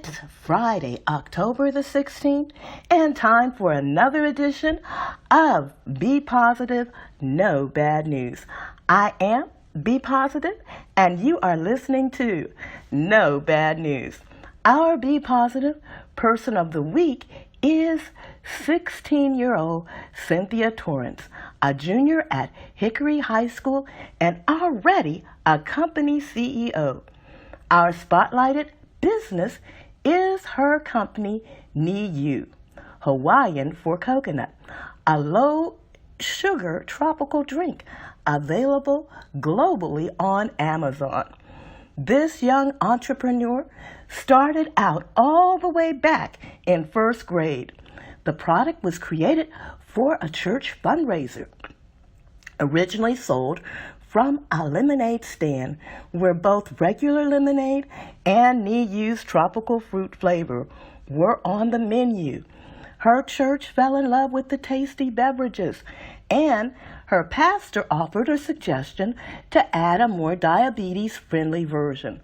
It's Friday, October the 16th, and time for another edition of Be Positive, No Bad News. I am Be Positive, and you are listening to No Bad News. Our Be Positive Person of the Week is 16-year-old Cynthia Torrance, a junior at Hickory High School and already a company CEO. Our spotlighted business is her company, NIU, Hawaiian for coconut, a low-sugar tropical drink available globally on Amazon. This young entrepreneur started out all the way back in first grade. The product was created for a church fundraiser, originally sold from a lemonade stand where both regular lemonade and NIU's tropical fruit flavor were on the menu. Her church fell in love with the tasty beverages, and her pastor offered a suggestion to add a more diabetes-friendly version.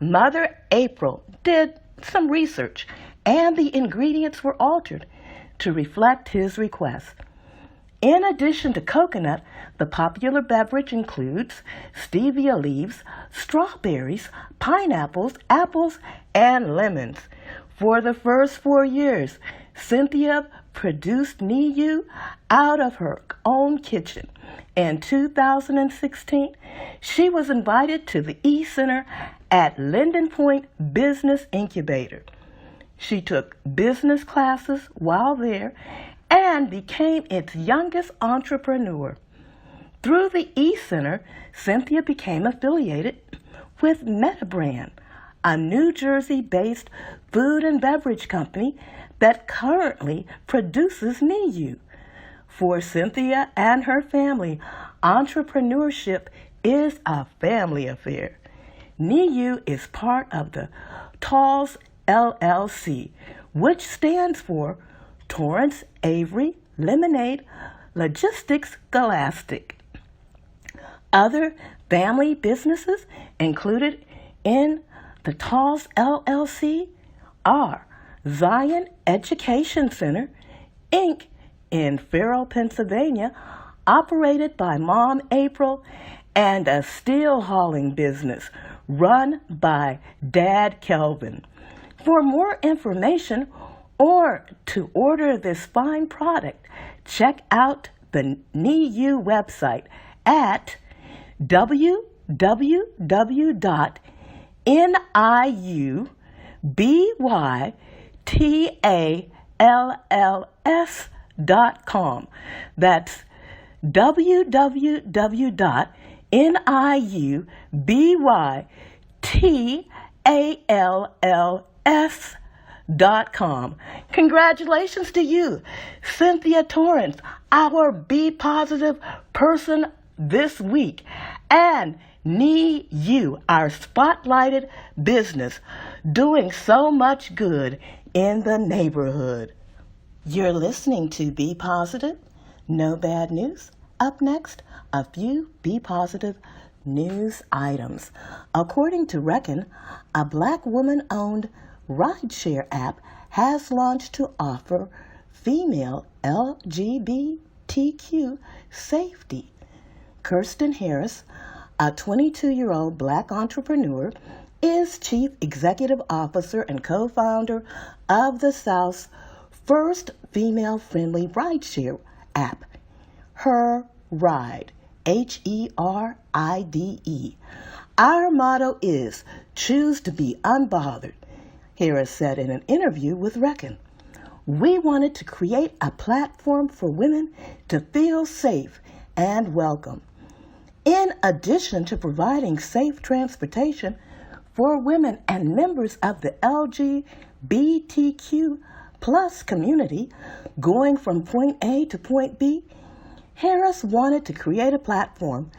Mother April did some research, and the ingredients were altered to reflect his request. In addition to coconut, the popular beverage includes stevia leaves, strawberries, pineapples, apples, and lemons. For the first 4 years, Cynthia produced NIU out of her own kitchen. In 2016, she was invited to the E-Center at Linden Point Business Incubator. She took business classes while there and became its youngest entrepreneur. Through the E-Center, Cynthia became affiliated with Metabrand, a New Jersey-based food and beverage company that currently produces NIU. For Cynthia and her family, entrepreneurship is a family affair. NIU is part of the TALS LLC, which stands for Torrance Avery Lemonade Logistics Scholastic. Other family businesses included in the TALS LLC are Zion Education Center, Inc. in Farrell, Pennsylvania, operated by Mom April, and a steel hauling business run by Dad Kelvin. For more information or to order this fine product, check out the NIU website at www.niubytalls.com. That's www.niubytalls.com. Congratulations to you, Cynthia Torrance, our Be Positive Person this week, and NIU, our spotlighted business, doing so much good in the neighborhood. You're listening to Be Positive, No Bad News. Up next, a few Be Positive news items. According to Reckon, a Black woman-owned rideshare app has launched to offer female LGBTQ safety. Kirsten Harris, a 22-year-old Black entrepreneur, is Chief Executive Officer and co-founder of the South's first female-friendly rideshare app, Her Ride, HERIDE. Our motto is, choose to be unbothered, Harris said in an interview with Reckon. We wanted to create a platform for women to feel safe and welcome. In addition to providing safe transportation for women and members of the LGBTQ plus community going from point A to point B, Harris wanted to create a platform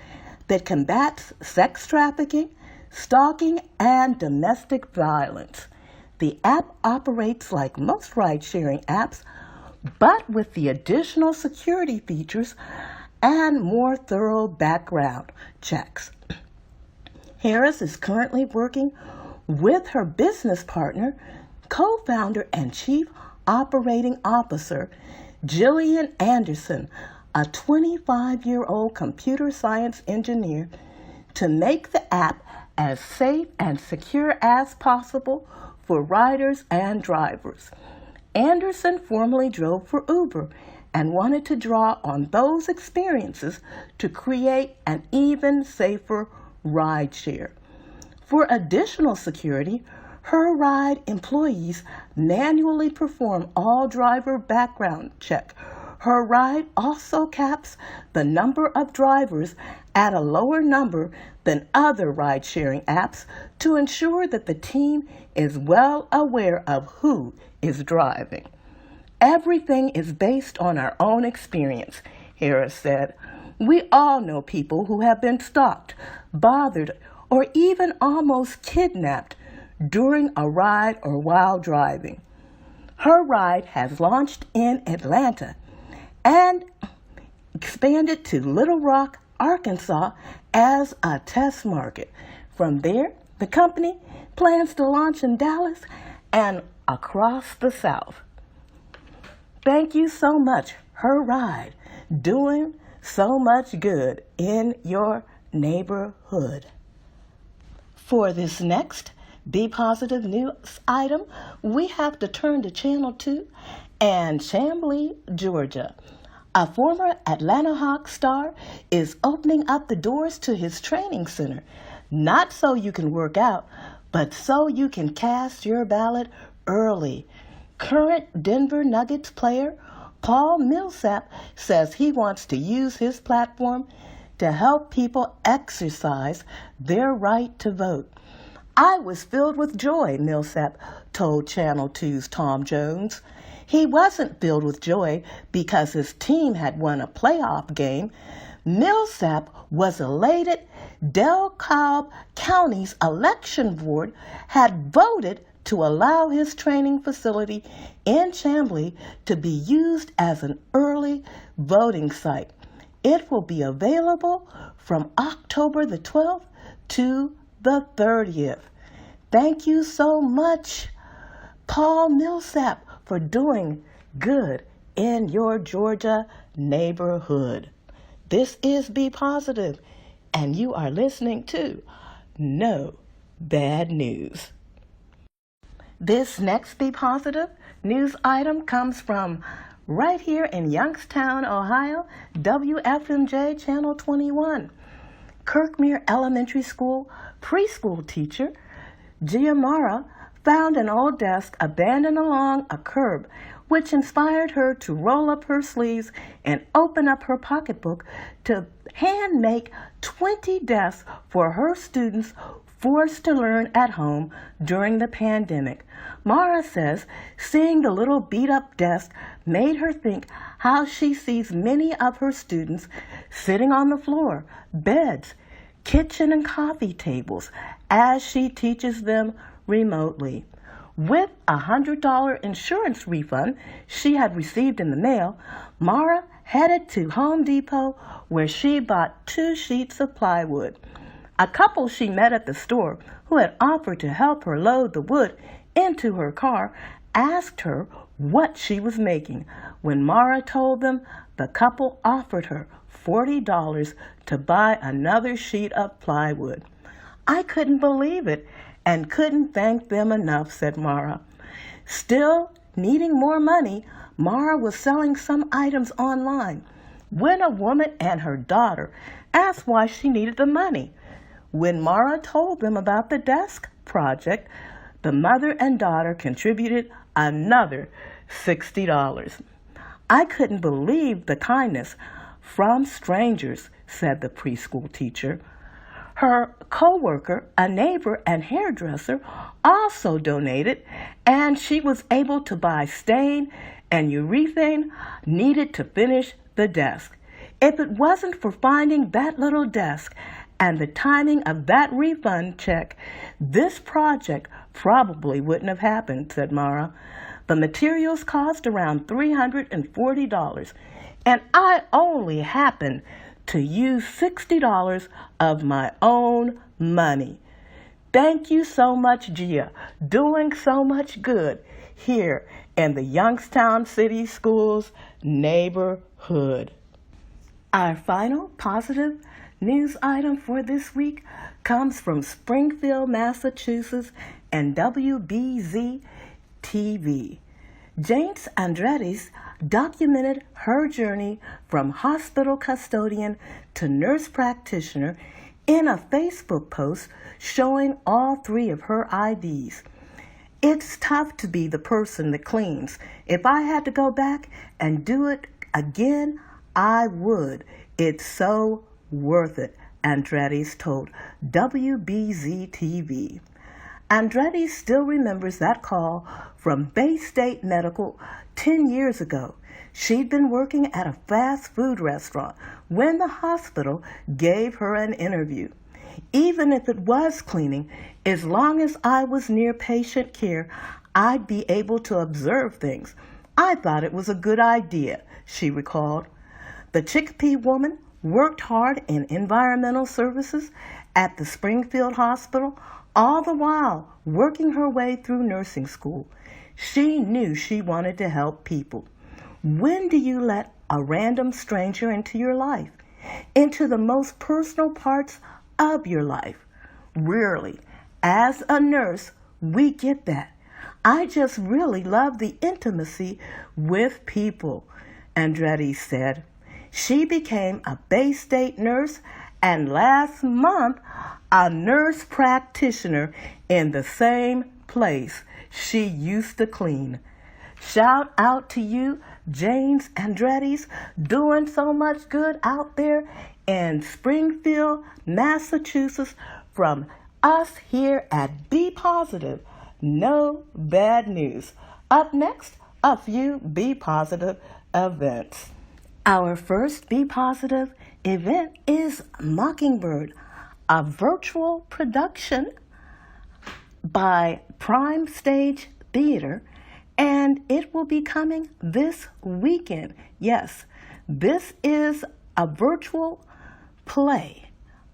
that combats sex trafficking, stalking, and domestic violence. The app operates like most ride-sharing apps, but with the additional security features and more thorough background checks. Harris is currently working with her business partner Co-founder and Chief Operating Officer Jillian Anderson, a 25-year-old computer science engineer, to make the app as safe and secure as possible for riders and drivers. Anderson formerly drove for Uber and wanted to draw on those experiences to create an even safer rideshare. For additional security, Her Ride employees manually perform all driver background check. Her Ride also caps the number of drivers at a lower number than other ride-sharing apps to ensure that the team is well aware of who is driving. Everything is based on our own experience, Harris said. We all know people who have been stalked, bothered, or even almost kidnapped during a ride or while driving. Her Ride has launched in Atlanta and expanded to Little Rock, Arkansas as a test market. From there, the company plans to launch in Dallas and across the South. Thank you so much, Her Ride, doing so much good in your neighborhood. For this next Be Positive news item, we have to turn to Channel 2 and Chamblee, Georgia. A former Atlanta Hawks star is opening up the doors to his training center, not so you can work out, but so you can cast your ballot early. Current Denver Nuggets player Paul Millsap says he wants to use his platform to help people exercise their right to vote. I was filled with joy, Millsap told Channel 2's Tom Jones. He wasn't filled with joy because his team had won a playoff game. Millsap was elated DeKalb County's election board had voted to allow his training facility in Chamblee to be used as an early voting site. It will be available from October the 12th to the 30th. Thank you so much, Paul Millsap, for doing good in your Georgia neighborhood. This is Be Positive, and you are listening to No Bad News. This next Be Positive news item comes from right here in Youngstown, Ohio, WFMJ Channel 21. Kirkmere Elementary School preschool teacher Giamara found an old desk abandoned along a curb, which inspired her to roll up her sleeves and open up her pocketbook to hand make 20 desks for her students forced to learn at home during the pandemic. Mara says seeing the little beat-up desk made her think how she sees many of her students sitting on the floor, beds, kitchen and coffee tables as she teaches them remotely. With a $100 insurance refund she had received in the mail, Mara headed to Home Depot where she bought 2 sheets of plywood. A couple she met at the store who had offered to help her load the wood into her car asked her what she was making. When Mara told them, the couple offered her $40 to buy another sheet of plywood. I couldn't believe it and couldn't thank them enough, said Mara. Still needing more money, Mara was selling some items online when a woman and her daughter asked why she needed the money. When Mara told them about the desk project, the mother and daughter contributed another $60. I couldn't believe the kindness from strangers, said the preschool teacher. Her co-worker, a neighbor and hairdresser, also donated, and she was able to buy stain and urethane needed to finish the desk. If it wasn't for finding that little desk and the timing of that refund check, this project probably wouldn't have happened, said Mara. The materials cost around $340, and I only happened to use $60 of my own money. Thank you so much, Gia, doing so much good here in the Youngstown City Schools neighborhood. Our final positive news item for this week comes from Springfield, Massachusetts and WBZ TV. James Andretti's documented her journey from hospital custodian to nurse practitioner in a Facebook post showing all 3 of her IDs. It's tough to be the person that cleans. If I had to go back and do it again, I would. It's so worth it, Andretti's told WBZ TV. Andretti still remembers that call from Bay State Medical 10 years ago. She'd been working at a fast food restaurant when the hospital gave her an interview. Even if it was cleaning, as long as I was near patient care, I'd be able to observe things. I thought it was a good idea, she recalled. The Chicopee woman worked hard in environmental services at the Springfield Hospital, all the while working her way through nursing school. She knew she wanted to help people. When do you let a random stranger into your life, into the most personal parts of your life? Rarely. As a nurse, we get that. I just really love the intimacy with people, Andretti said. She became a Bay State nurse and last month a nurse practitioner in the same place she used to clean. Shout out to you, James Andretti's, doing so much good out there in Springfield, Massachusetts, from us here at Be Positive, No Bad News. Up next, a few Be Positive events. Our first Be Positive event is Mockingbird, a virtual production by Prime Stage Theater, and it will be coming this weekend. Yes, this is a virtual play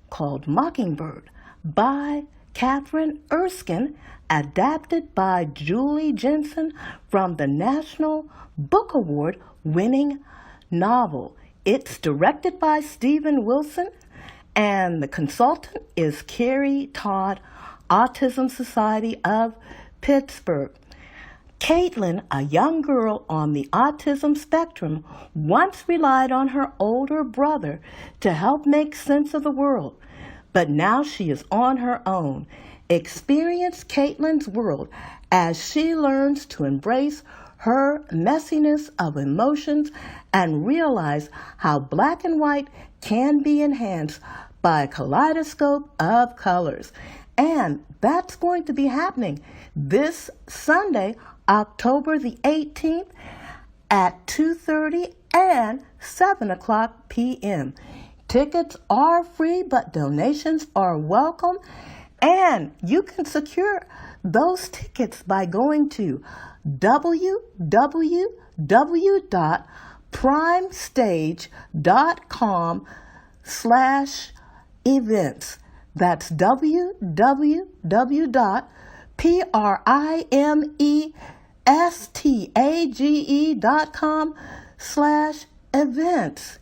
called Mockingbird by Catherine Erskine, adapted by Julie Jensen from the National Book Award winning novel. It's directed by Stephen Wilson, and the consultant is Carrie Todd, Autism Society of Pittsburgh. Caitlin, a young girl on the autism spectrum, once relied on her older brother to help make sense of the world, but now she is on her own. Experience Caitlin's world as she learns to embrace her messiness of emotions and realize how black and white can be enhanced by a kaleidoscope of colors. And that's going to be happening this Sunday, October the 18th at 2:30 and 7 o'clock p.m. Tickets are free, but donations are welcome. And you can secure those tickets by going to www.primestage.com/events. That's www.primestage.com/events.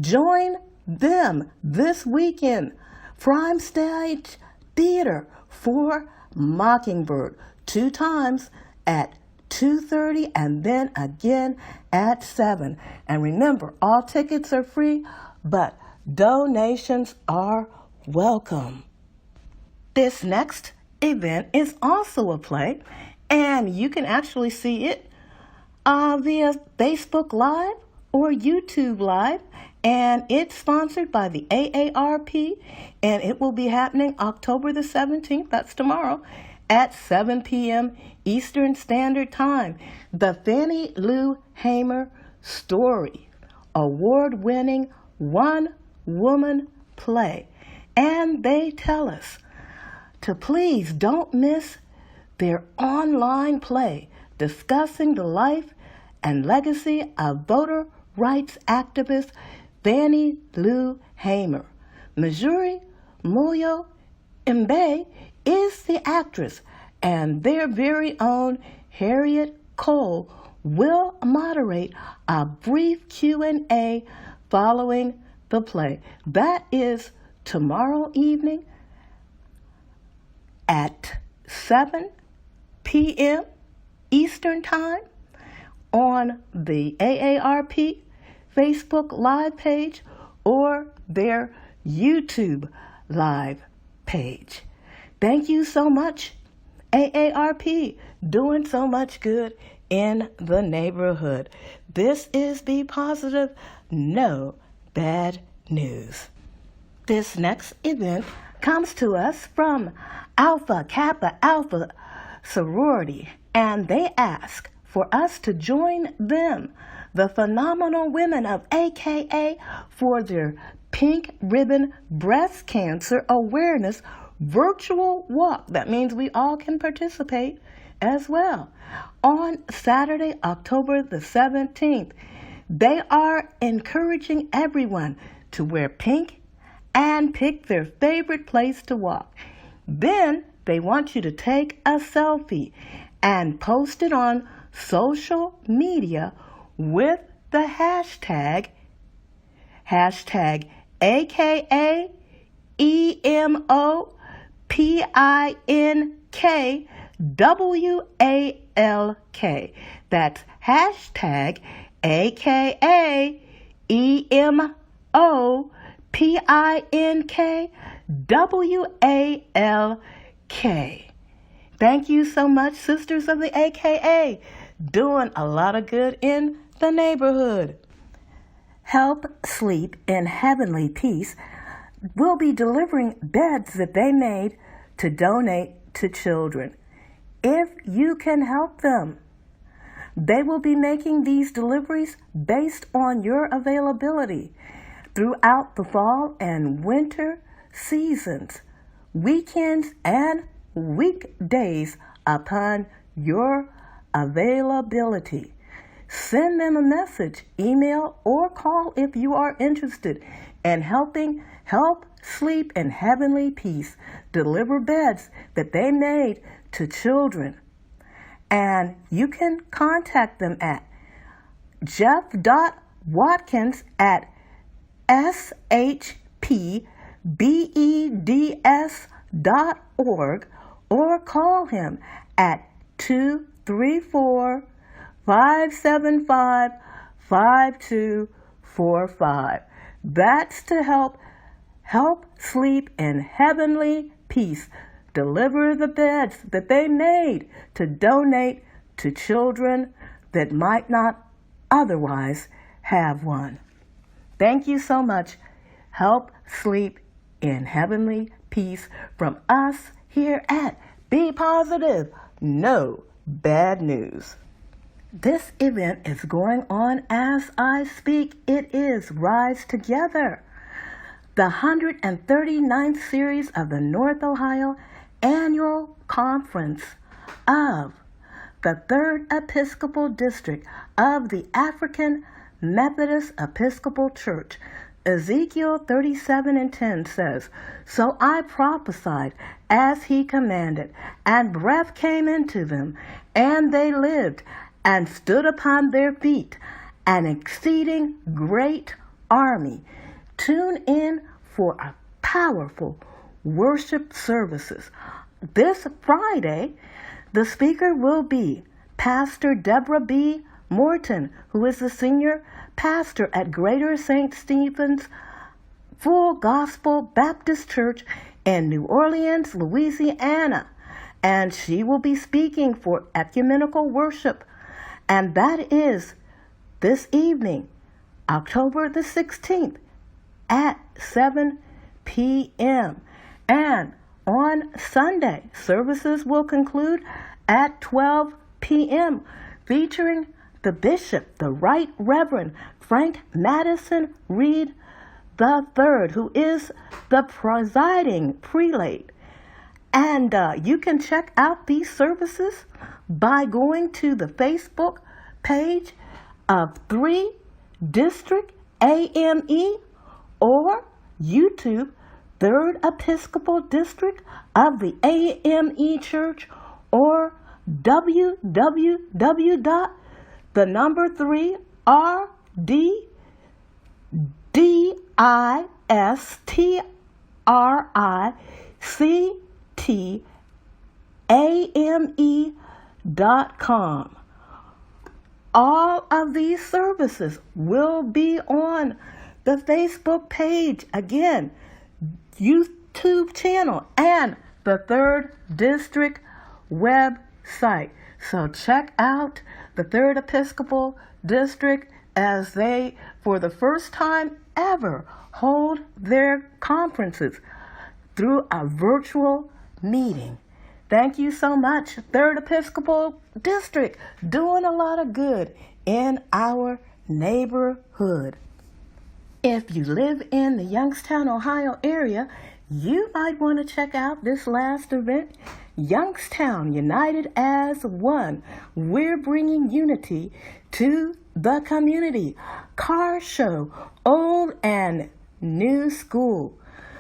Join them this weekend. Prime Stage Theater for Mockingbird, 2 times at 2:30 and then again at 7. And remember, all tickets are free, but donations are welcome. This next event is also a play, and you can actually see it via Facebook Live or YouTube Live, and it's sponsored by the AARP, and it will be happening October the 17th, that's tomorrow, at 7 p.m. Eastern Standard Time. The Fannie Lou Hamer Story, award-winning one-woman play. And they tell us to please don't miss their online play discussing the life and legacy of voter rights activist Fannie Lou Hamer. Missouri Moyo Mbe is the actress, and their very own Harriet Cole will moderate a brief Q&A following the play. That is tomorrow evening at 7 p.m. Eastern Time on the AARP Facebook Live page or their YouTube Live page. Thank you so much, AARP, doing so much good in the neighborhood. This is Be Positive, No Bad News. This next event comes to us from Alpha Kappa Alpha sorority, and they ask for us to join them, the phenomenal women of AKA, for their Pink Ribbon Breast Cancer Awareness virtual walk. That means we all can participate as well. On Saturday, October the 17th, they are encouraging everyone to wear pink and pick their favorite place to walk. Then they want you to take a selfie and post it on social media with the hashtag AKA EMOPINKWALK. That's hashtag AKA EMOPINKWALK. Thank you so much, Sisters of the AKA, doing a lot of good in the neighborhood. Help Sleep in Heavenly Peace will be delivering beds that they made to donate to children. If you can help them, they will be making these deliveries based on your availability throughout the fall and winter seasons, weekends and weekdays upon your availability. Send them a message, email, or call if you are interested in helping Help Sleep in Heavenly Peace deliver beds that they made to children. And you can contact them at jeff.watkins@shpbeds.org or call him at 234-575-5245. That's to help Sleep in Heavenly Peace deliver the beds that they made to donate to children that might not otherwise have one. Thank you so much. Help Sleep in Heavenly Peace from us here at Be Positive, No Bad News. This event is going on as I speak. It is Rise Together, the 139th series of the North Ohio Annual Conference of the 3rd Episcopal District of the African Methodist Episcopal Church. Ezekiel 37:10 says, "So I prophesied as he commanded, and breath came into them, and they lived, and stood upon their feet, an exceeding great army." Tune in for a powerful worship services. This Friday, the speaker will be Pastor Deborah B. Morton, who is the senior pastor at Greater St. Stephen's Full Gospel Baptist Church in New Orleans, Louisiana. And she will be speaking for ecumenical worship. And that is this evening, October the 16th at 7 p.m. And on Sunday, services will conclude at 12 p.m. featuring the Bishop, the Right Reverend Frank Madison Reed III, who is the presiding prelate. And you can check out these services by going to the Facebook page of 3 District AME or YouTube Third Episcopal District of the AME Church, or www.thedistrictame.com. All of these services will be on the Facebook page, again, YouTube channel, and the 3rd District website. So check out the 3rd Episcopal District as they, for the first time ever, hold their conferences through a virtual meeting. Thank you so much, 3rd Episcopal District, doing a lot of good in our neighborhood. If you live in the Youngstown, Ohio area, you might want to check out this last event, Youngstown United as One. We're bringing unity to the community. Car show, old and new school.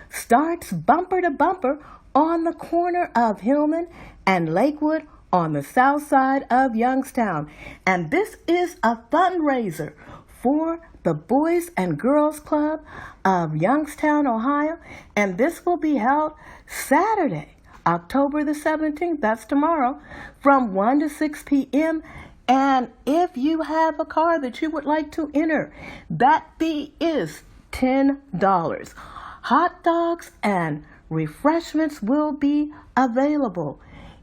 Starts bumper to bumper on the corner of Hillman and Lakewood on the south side of Youngstown. And this is a fundraiser for the Boys and Girls Club of Youngstown, Ohio. And this will be held Saturday, October the 17th, that's tomorrow, from 1 to 6 p.m. And if you have a car that you would like to enter, that fee is $10. Hot dogs and refreshments will be available.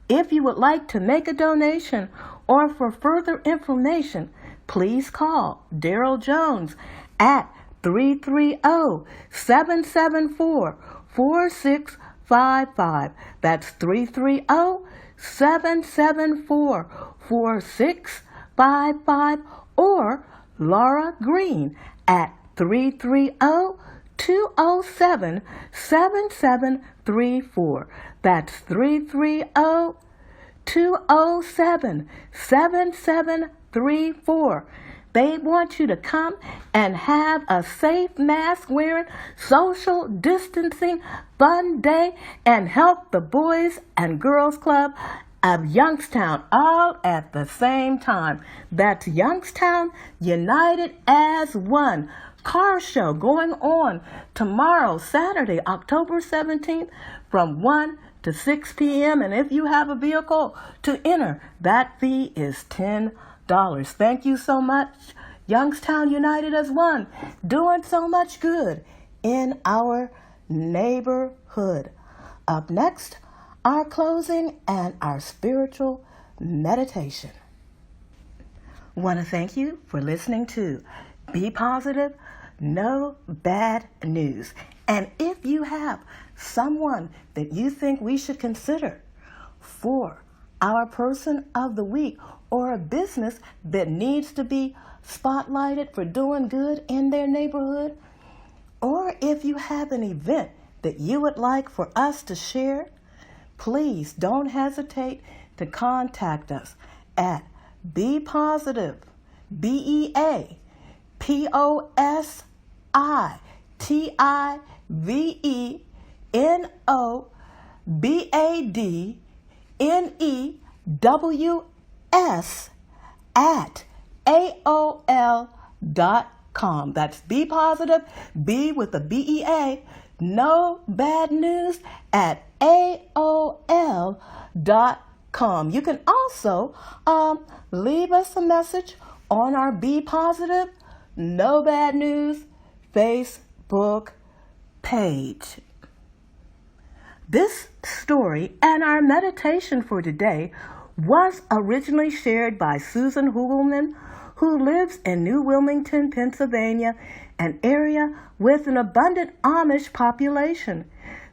If you would like to make a donation or for further information, please call Daryl Jones at 330-774-4655. That's 330-774-4655, or Laura Green at 330-207-7734. That's 330-207-7734. They want you to come and have a safe mask-wearing, social distancing, fun day and help the Boys and Girls Club of Youngstown all at the same time. That's Youngstown United as One. Car show going on tomorrow, Saturday, October 17th, from 1 to 6 p.m. And if you have a vehicle to enter, that fee is $10. Thank you so much, Youngstown United as One, doing so much good in our neighborhood. Up next, our closing and our spiritual meditation. Want to thank you for listening to Be Positive, No Bad News. And if you have someone that you think we should consider for our person of the week, or a business that needs to be spotlighted for doing good in their neighborhood, or if you have an event that you would like for us to share, please don't hesitate to contact us at Be Positive, BEA POSITIVENOBADNEWS at AOL.com. That's Be Positive, B with the BEA, No Bad News at AOL.com. You can also leave us a message on our Be Positive, No Bad News Facebook page. This story and our meditation for today was originally shared by Susan Hugelman, who lives in New Wilmington, Pennsylvania, an area with an abundant Amish population.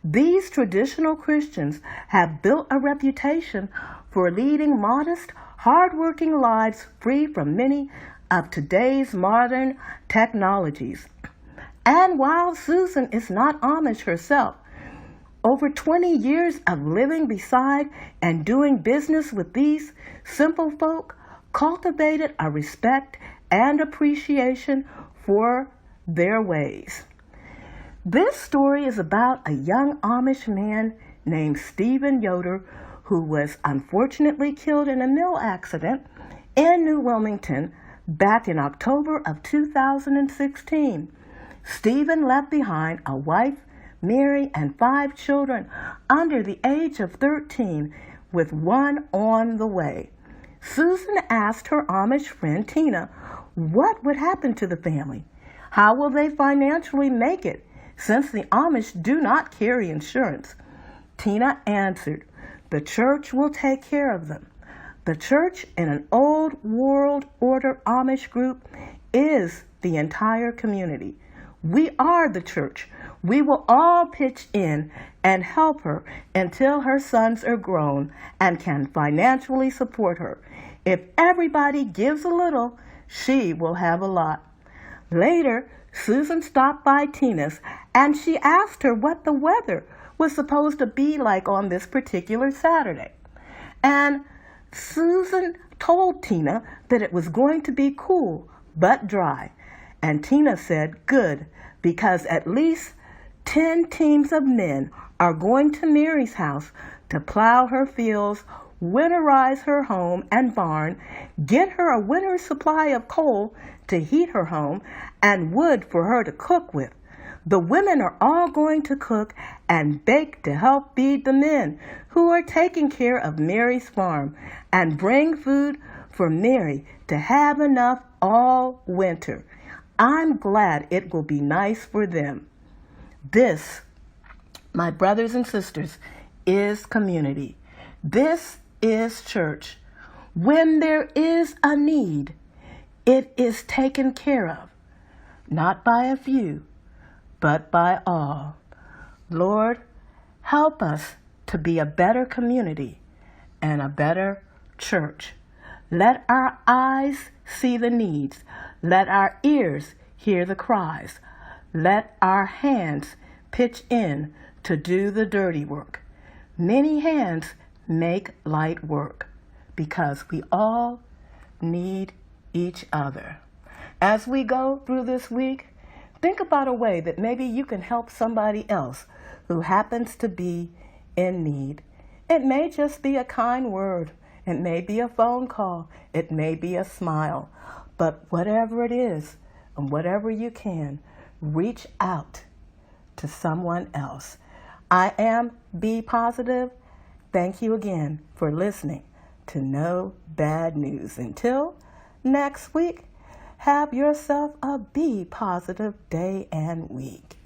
These traditional Christians have built a reputation for leading modest, hard-working lives free from many of today's modern technologies. And while Susan is not Amish herself, over 20 years of living beside and doing business with these simple folk cultivated a respect and appreciation for their ways. This story is about a young Amish man named Stephen Yoder who was unfortunately killed in a mill accident in New Wilmington back in October of 2016. Stephen left behind a wife, Mary, and 5 children under the age of 13, with one on the way. Susan asked her Amish friend Tina what would happen to the family. How will they financially make it since the Amish do not carry insurance? Tina answered, the church will take care of them. The church in an old world order Amish group is the entire community. We are the church. We will all pitch in and help her until her sons are grown and can financially support her. If everybody gives a little, she will have a lot. Later, Susan stopped by Tina's and she asked her what the weather was supposed to be like on this particular Saturday. And Susan told Tina that it was going to be cool but dry. And Tina said, good, because at least 10 teams of men are going to Mary's house to plow her fields, winterize her home and barn, get her a winter supply of coal to heat her home, and wood for her to cook with. The women are all going to cook and bake to help feed the men who are taking care of Mary's farm and bring food for Mary to have enough all winter. I'm glad it will be nice for them. This, my brothers and sisters, is community. This is church. When there is a need, it is taken care of, not by a few, but by all. Lord, help us to be a better community and a better church. Let our eyes see the needs. Let our ears hear the cries. Let our hands pitch in to do the dirty work. Many hands make light work because we all need each other. As we go through this week, think about a way that maybe you can help somebody else who happens to be in need. It may just be a kind word. It may be a phone call. It may be a smile. But whatever it is, and whatever you can, reach out to someone else. I am Bea Positive. Thank you again for listening to No Bad News. Until next week, have yourself a Bea Positive day and week.